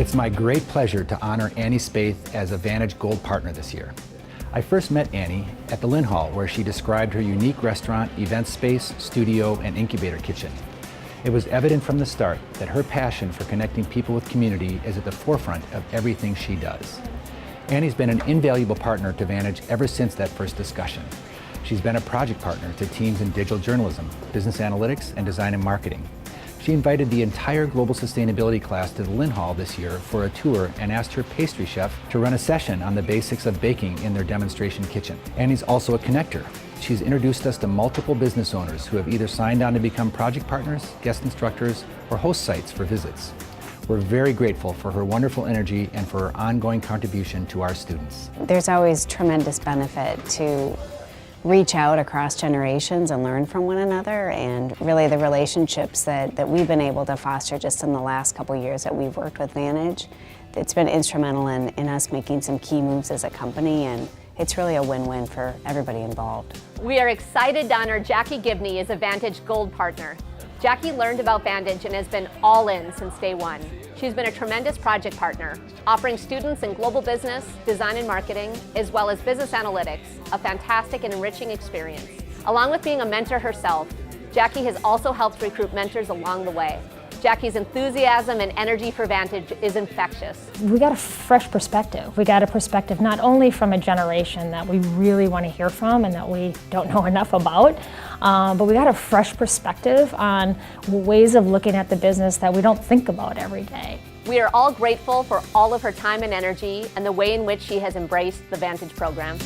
It's my great pleasure to honor Annie Spaeth as a VANTAGE Gold Partner this year. I first met Annie at the Lynn Hall, where she described her unique restaurant, event space, studio, and incubator kitchen. It was evident from the start that her passion for connecting people with community is at the forefront of everything she does. Annie's been an invaluable partner to VANTAGE ever since that first discussion. She's been a project partner to teams in digital journalism, business analytics, and design and marketing. She invited the entire global sustainability class to the Lynn Hall this year for a tour and asked her pastry chef to run a session on the basics of baking in their demonstration kitchen. Annie's also a connector. She's introduced us to multiple business owners who have either signed on to become project partners, guest instructors, or host sites for visits. We're very grateful for her wonderful energy and for her ongoing contribution to our students. There's always tremendous benefit to reach out across generations and learn from one another, and really the relationships that we've been able to foster just in the last couple of years that we've worked with VANTAGE. It's been instrumental in us making some key moves as a company, and it's really a win-win for everybody involved. We are excited to honor Jackie Gibney as a VANTAGE Gold Partner. Jackie learned about VANTAGE and has been all in since day one. She's been a tremendous project partner, offering students in global business, design and marketing, as well as business analytics, a fantastic and enriching experience. Along with being a mentor herself, Jackie has also helped recruit mentors along the way. Jackie's enthusiasm and energy for VANTAGE is infectious. We got a fresh perspective. We got a perspective not only from a generation that we really want to hear from and that we don't know enough about, but we got a fresh perspective on ways of looking at the business that we don't think about every day. We are all grateful for all of her time and energy and the way in which she has embraced the VANTAGE program.